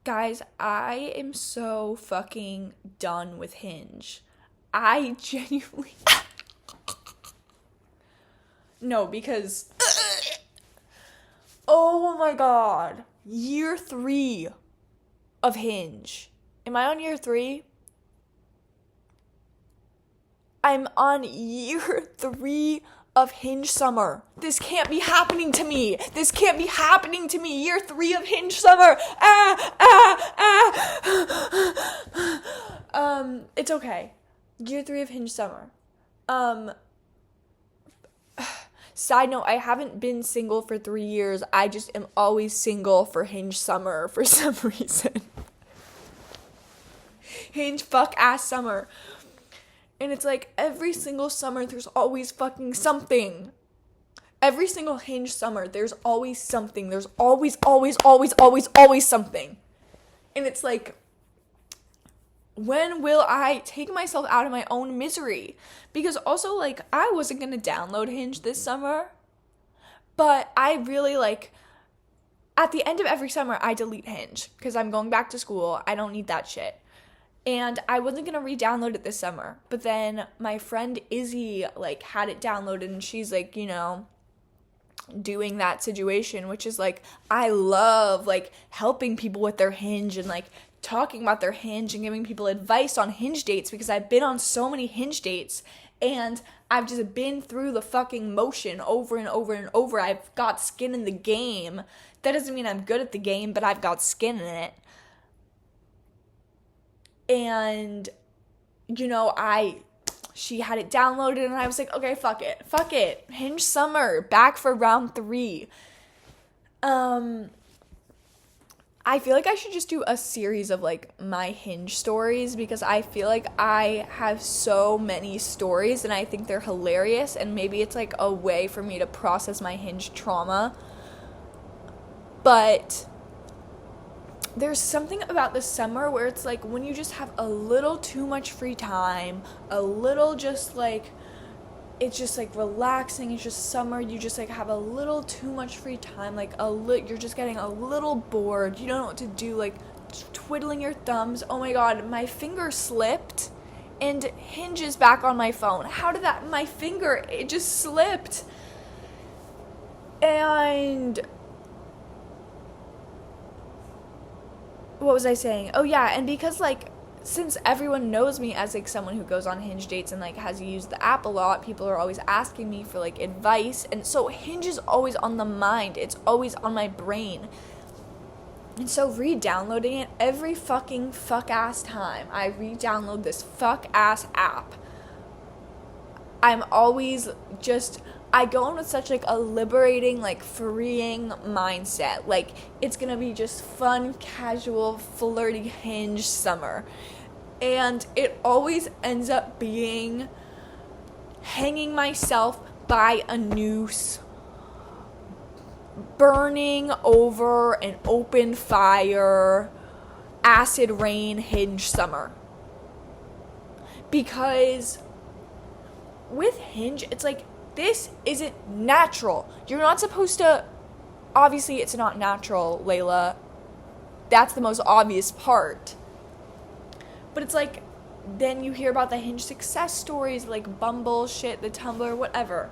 Guys, I am so fucking done with Hinge. I genuinely... No, because... Oh my god. Year 3 of Hinge. Am I on year 3? I'm on year 3 of Hinge summer. This can't be happening to me. This can't be happening to me. Year 3 of Hinge summer. It's okay. Year 3 of Hinge summer. Side note, I haven't been single for 3 years. I just am always single for Hinge summer for some reason. Hinge fuck ass summer. And it's like every single summer there's always fucking something. Every single Hinge summer there's always something. There's always something. And it's like, when will I take myself out of my own misery? Because also, like, I wasn't going to download Hinge this summer. But I really, like, at the end of every summer, I delete Hinge. Because I'm going back to school. I don't need that shit. And I wasn't going to re-download it this summer. But then my friend Izzy, like, had it downloaded. And she's, like, you know, doing that situation. Which is, like, I love, like, helping people with their Hinge. And, like, talking about their Hinge and giving people advice on Hinge dates. Because I've been on so many Hinge dates. And I've just been through the fucking motion over and over and over. I've got skin in the game. That doesn't mean I'm good at the game. But I've got skin in it. And, you know, she had it downloaded and I was like, okay, fuck it, Hinge summer, back for round 3. I feel like I should just do a series of, like, my Hinge stories, because I feel like I have so many stories and I think they're hilarious, and maybe it's, like, a way for me to process my Hinge trauma, but there's something about the summer where it's like when you just have a little too much free time, a little just like, it's just like relaxing, it's just summer, you just like have a little too much free time, like you're just getting a little bored, you don't know what to do, like twiddling your thumbs. Oh my god, my finger slipped and Hinge is back on my phone. How did that, my finger, it just slipped. And what was I saying? Oh yeah, and because, like, since everyone knows me as, like, someone who goes on Hinge dates and, like, has used the app a lot, people are always asking me for, like, advice, and so Hinge is always on the mind, it's always on my brain, and so re-downloading it every fucking fuck-ass time I re-download this fuck-ass app, I'm always just, I go in with such, like, a liberating, like, freeing mindset. Like, it's gonna be just fun, casual, flirty Hinge summer. And it always ends up being hanging myself by a noose, burning over an open fire, acid rain Hinge summer. Because with Hinge, it's like, this isn't natural. You're not supposed to... Obviously, it's not natural, Layla. That's the most obvious part. But it's like, then you hear about the Hinge success stories, like Bumble, shit, the Tumblr, whatever.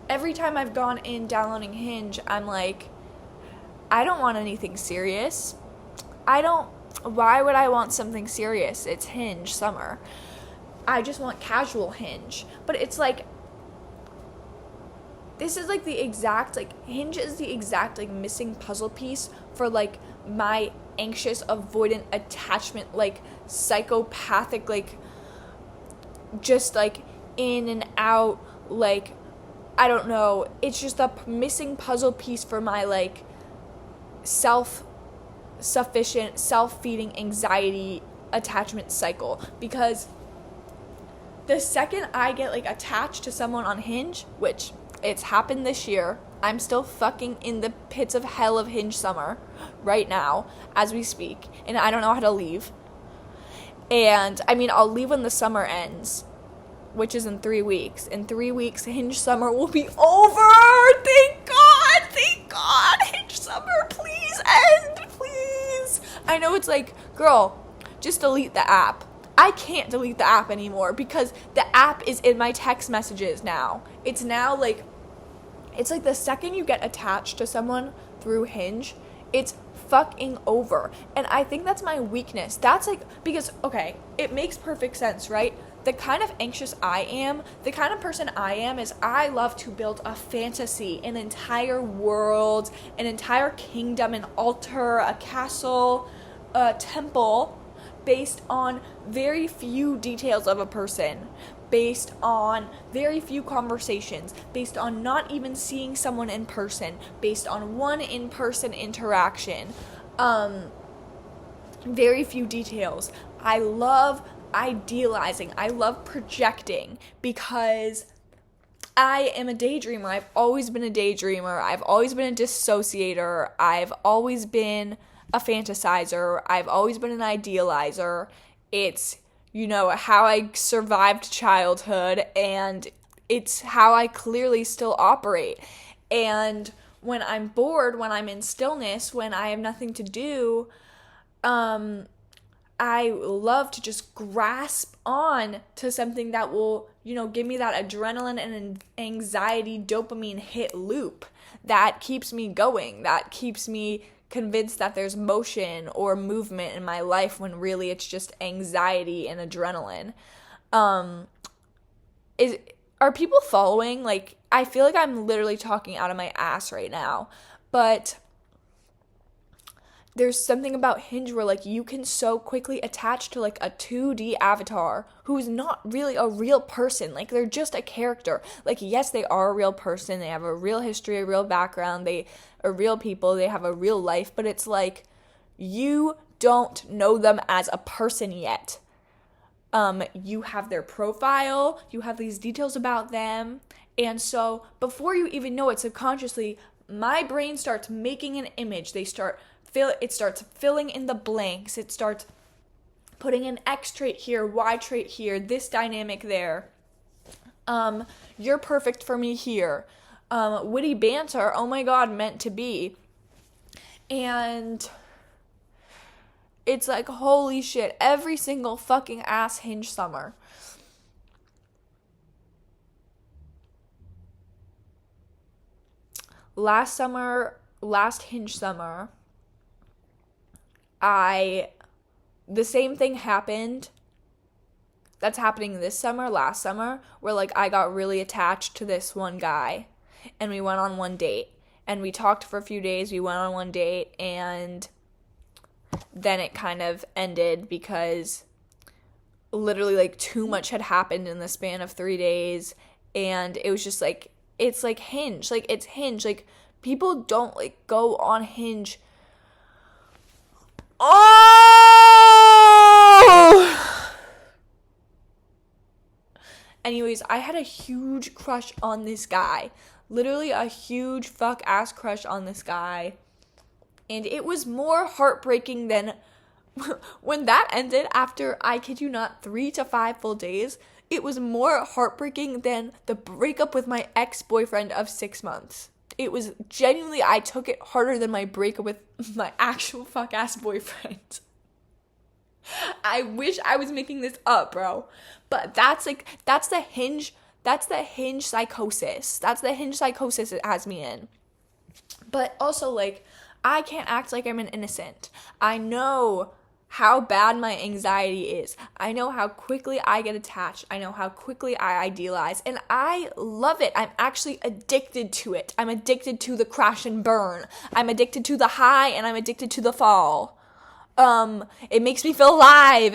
Every time I've gone in downloading Hinge, I'm like, I don't want anything serious. Why would I want something serious? It's Hinge summer. I just want casual Hinge. But it's like, this is like the exact, like, Hinge is the exact, like, missing puzzle piece for, like, my anxious, avoidant attachment, like, psychopathic, like, just, like, in and out, like, I don't know. It's just a missing puzzle piece for my, like, self-sufficient, self-feeding anxiety attachment cycle. Because the second I get, like, attached to someone on Hinge, which it's happened this year, I'm still fucking in the pits of hell of Hinge summer right now as we speak, and I don't know how to leave. And I mean, I'll leave when the summer ends, which is in 3 weeks. In 3 weeks, Hinge summer will be over. Thank God, Hinge summer, please end, please. I know it's like, girl, just delete the app. I can't delete the app anymore because the app is in my text messages now. It's now like, it's like the second you get attached to someone through Hinge, it's fucking over. And I think that's my weakness. That's like, because, okay, it makes perfect sense, right? The kind of anxious I am, the kind of person I am is I love to build a fantasy, an entire world, an entire kingdom, an altar, a castle, a temple, based on very few details of a person, based on very few conversations, based on not even seeing someone in person, based on one in-person interaction. Very few details. I love idealizing. I love projecting because I am a daydreamer. I've always been a daydreamer. I've always been a dissociator. I've always been a fantasizer. I've always been an idealizer. It's, how I survived childhood, and it's how I clearly still operate. And when I'm bored, when I'm in stillness, when I have nothing to do, I love to just grasp on to something that will, give me that adrenaline and anxiety dopamine hit loop that keeps me going, that keeps me convinced that there's motion or movement in my life when really it's just anxiety and adrenaline. Are people following? Like, I feel like I'm literally talking out of my ass right now, but there's something about Hinge where, like, you can so quickly attach to, like, a 2D avatar who's not really a real person. Like, they're just a character. Like, yes, they are a real person. They have a real history, a real background. They are real people. They have a real life. But it's like, you don't know them as a person yet. You have their profile. You have these details about them. And so, before you even know it, subconsciously, my brain starts making an image. It starts filling in the blanks. It starts putting an X trait here, Y trait here, this dynamic there. You're perfect for me here. Witty banter, oh my god, meant to be. And it's like, holy shit, every single fucking ass Hinge summer. Last Hinge summer, the same thing happened that's happening this summer, last summer, where, like, I got really attached to this one guy, and we went on one date, and we talked for a few days, we went on one date, and then it kind of ended because literally, like, too much had happened in the span of 3 days, and it was just, like, it's like Hinge, like, it's Hinge, like, people don't, like, go on Hinge. Oh! Anyways, I had a huge crush on this guy. Literally a huge fuck-ass crush on this guy. And it was more heartbreaking than when that ended after, I kid you not, 3 to 5 full days. It was more heartbreaking than the breakup with my ex-boyfriend of 6 months. It was genuinely, I took it harder than my breakup with my actual fuck-ass boyfriend. I wish I was making this up, bro. But that's the Hinge psychosis. That's the Hinge psychosis it has me in. But also, like, I can't act like I'm an innocent. I know how bad my anxiety is. I know how quickly I get attached. I know how quickly I idealize. And I love it. I'm actually addicted to it. I'm addicted to the crash and burn. I'm addicted to the high, and I'm addicted to the fall. It makes me feel alive.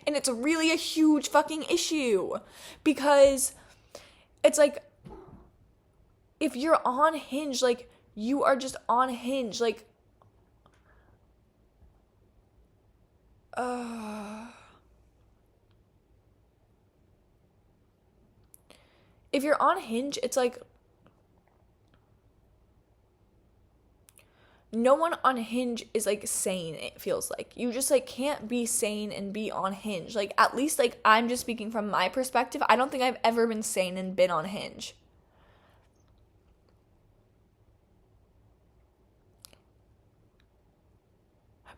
And it's really a huge fucking issue. Because it's like, if you're on Hinge, like, you are just on Hinge, like, if you're on Hinge, it's like, no one on Hinge is, like, sane, it feels like. You just, like, can't be sane and be on Hinge. Like, at least, like, I'm just speaking from my perspective. I don't think I've ever been sane and been on Hinge.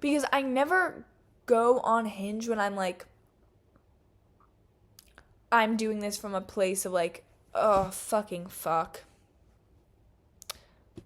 Because I never go on Hinge when I'm like, I'm doing this from a place of like, oh, fucking fuck.